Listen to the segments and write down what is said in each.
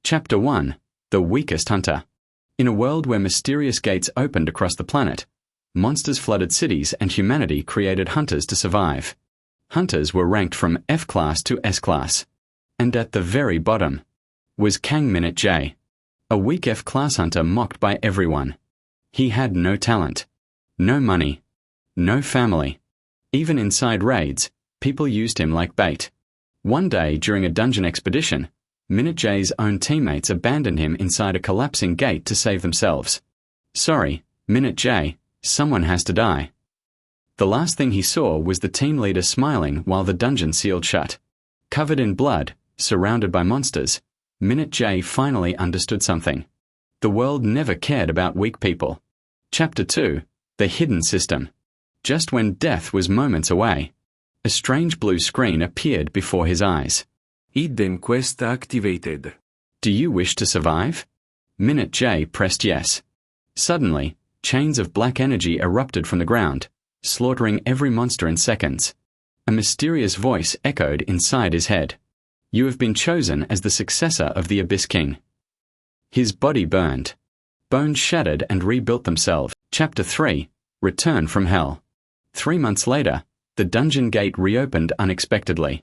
Chapter 1: The Weakest Hunter. In a world where mysterious gates opened across the planet, monsters flooded cities and humanity created hunters to survive. Hunters were ranked from F class to S class. And at the very bottom was Kang Min-Jae, a weak F class hunter mocked by everyone. He had no talent, no money, no family. Even inside raids, people used him like bait. One day during a dungeon expedition, Min-Jae's own teammates abandoned him inside a collapsing gate to save themselves. Sorry, Min-Jae, someone has to die. The last thing he saw was the team leader smiling while the dungeon sealed shut. Covered in blood, surrounded by monsters, Min-Jae finally understood something. The world never cared about weak people. Chapter 2: The Hidden System. Just when death was moments away, a strange blue screen appeared before his eyes. Hidden quest activated. Do you wish to survive? Min-Jae pressed yes. Suddenly, chains of black energy erupted from the ground, slaughtering every monster in seconds. A mysterious voice echoed inside his head. You have been chosen as the successor of the Abyss King. His body burned. Bones shattered and rebuilt themselves. Chapter 3: Return from Hell. 3 months later, the dungeon gate reopened unexpectedly.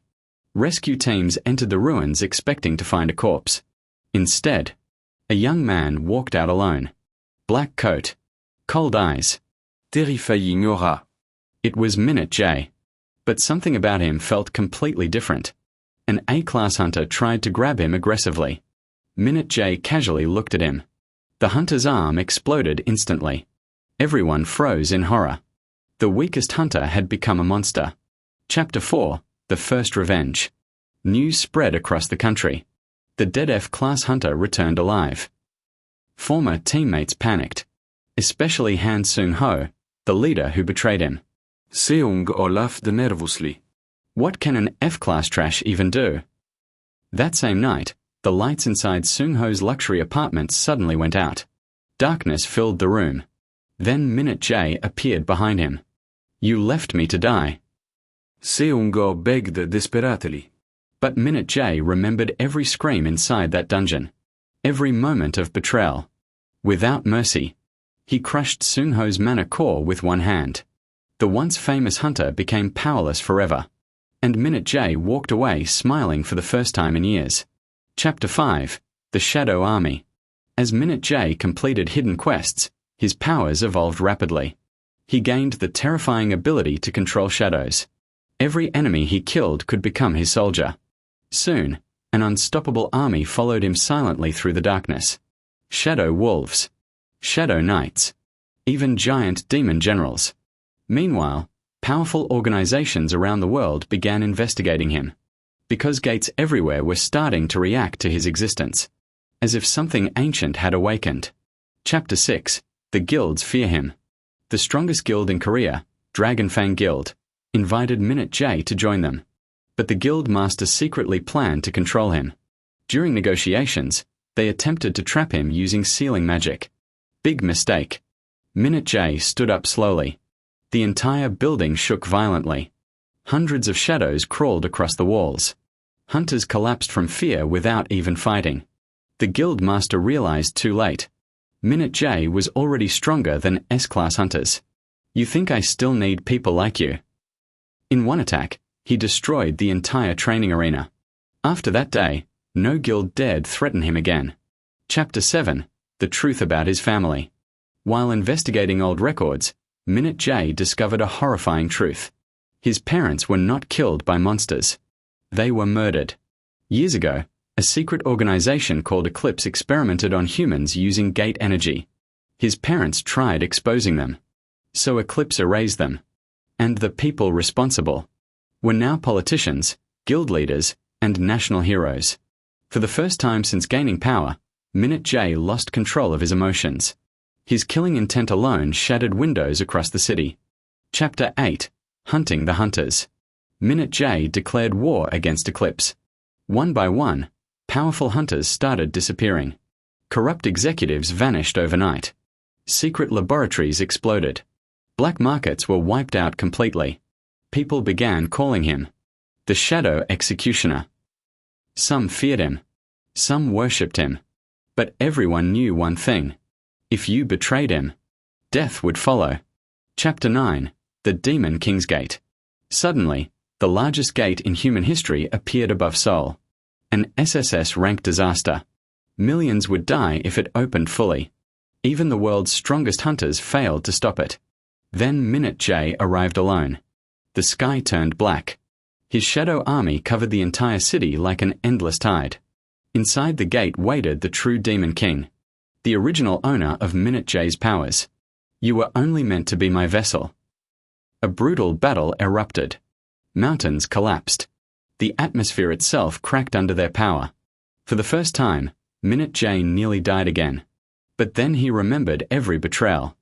Rescue teams entered the ruins expecting to find a corpse. Instead, a young man walked out alone. Black coat, cold eyes, Terrifying aura. It was Min-Jae. But something about him felt completely different. An A-class hunter tried to grab him aggressively. Min-Jae casually looked at him. The hunter's arm exploded instantly. Everyone froze in horror. The weakest hunter had become a monster. Chapter 4: The First Revenge. News spread across the country. The dead F-class hunter returned alive. Former teammates panicked, especially Han Seung-ho, the leader who betrayed him. Seung-ho laughed nervously. What can an F-class trash even do? That same night, the lights inside Seung-ho's luxury apartment suddenly went out. Darkness filled the room. Then Min-Jae appeared behind him. You left me to die. Seung-ho begged desperately. But Min-Jae remembered every scream inside that dungeon. Every moment of betrayal. Without mercy, he crushed Seung-ho's mana core with one hand. The once famous hunter became powerless forever. And Min-Jae walked away smiling for the first time in years. Chapter 5: The Shadow Army. As Min-Jae completed hidden quests, his powers evolved rapidly. He gained the terrifying ability to control shadows. Every enemy he killed could become his soldier. Soon, an unstoppable army followed him silently through the darkness. Shadow wolves, shadow knights, even giant demon generals. Meanwhile, powerful organizations around the world began investigating him, because gates everywhere were starting to react to his existence, as if something ancient had awakened. Chapter 6: The guilds fear him. The strongest guild in Korea, Dragonfang Guild, invited Min-Jae to join them. But the guild master secretly planned to control him. During negotiations, they attempted to trap him using sealing magic. Big mistake. Min-Jae stood up slowly. The entire building shook violently. Hundreds of shadows crawled across the walls. Hunters collapsed from fear without even fighting. The guild master realized too late. Min-Jae was already stronger than S-class hunters. You think I still need people like you? In one attack, he destroyed the entire training arena. After that day, no guild dared threaten him again. Chapter 7: The Truth About His Family. While investigating old records, Min-Jae discovered a horrifying truth. His parents were not killed by monsters. They were murdered. Years ago, a secret organization called Eclipse experimented on humans using gate energy. His parents tried exposing them. So Eclipse erased them. And the people responsible were now politicians, guild leaders, and national heroes. For the first time since gaining power, Min-Jae lost control of his emotions. His killing intent alone shattered windows across the city. Chapter 8: Hunting the Hunters. Min-Jae declared war against Eclipse. One by one, powerful hunters started disappearing. Corrupt executives vanished overnight. Secret laboratories exploded. Black markets were wiped out completely. People began calling him the Shadow Executioner. Some feared him. Some worshipped him. But everyone knew one thing. If you betrayed him, death would follow. Chapter 9. The Demon King's Gate. Suddenly, the largest gate in human history appeared above Seoul. An SSS-ranked disaster. Millions would die if it opened fully. Even the world's strongest hunters failed to stop it. Then Manhwa arrived alone. The sky turned black. His shadow army covered the entire city like an endless tide. Inside the gate waited the true Demon King, the original owner of Manhwa's powers. You were only meant to be my vessel. A brutal battle erupted. Mountains collapsed. The atmosphere itself cracked under their power. For the first time, Manhwa nearly died again. But then he remembered every betrayal,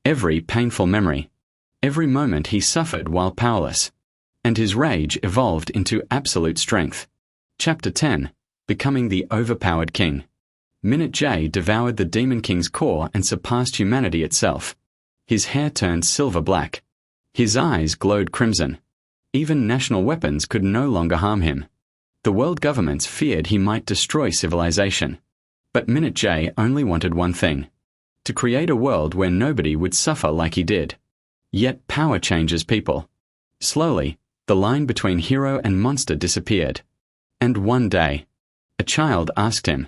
every painful memory, every moment he suffered while powerless. And his rage evolved into absolute strength. Chapter 10. Becoming the Overpowered King. Manhwa devoured the Demon King's core and surpassed humanity itself. His hair turned silver black. His eyes glowed crimson. Even national weapons could no longer harm him. The world governments feared he might destroy civilization. But Manhwa only wanted one thing: to create a world where nobody would suffer like he did. Yet power changes people. Slowly, the line between hero and monster disappeared. And one day, a child asked him,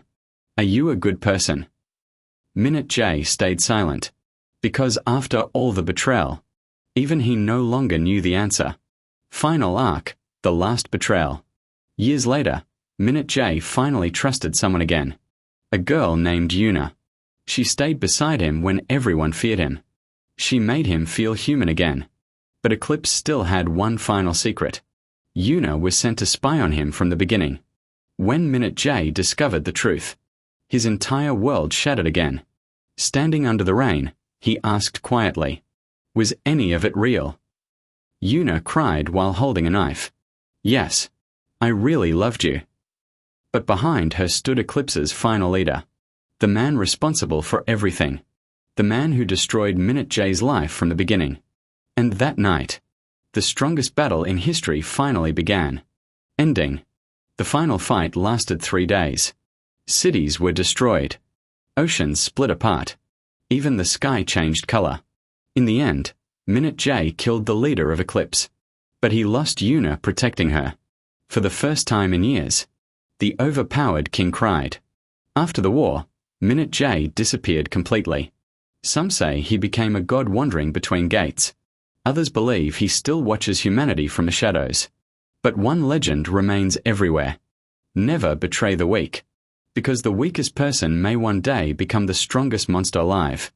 "Are you a good person?" Manhwa stayed silent, because after all the betrayal, even he no longer knew the answer. Final arc, the last betrayal. Years later, Manhwa finally trusted someone again. A girl named Yuna. She stayed beside him when everyone feared him. She made him feel human again. But Eclipse still had one final secret. Yuna was sent to spy on him from the beginning. When Manhwa discovered the truth, his entire world shattered again. Standing under the rain, he asked quietly, "Was any of it real?" Yuna cried while holding a knife. "Yes, I really loved you." But behind her stood Eclipse's final leader, the man responsible for everything, the man who destroyed Manhwa's life from the beginning. And that night, the strongest battle in history finally began. Ending. The final fight lasted 3 days. Cities were destroyed. Oceans split apart. Even the sky changed color. In the end, Manhwa killed the leader of Eclipse. But he lost Yuna protecting her. For the first time in years, the overpowered king cried. After the war, Manhwa disappeared completely. Some say he became a god wandering between gates. Others believe he still watches humanity from the shadows. But one legend remains everywhere. Never betray the weak, because the weakest person may one day become the strongest monster alive.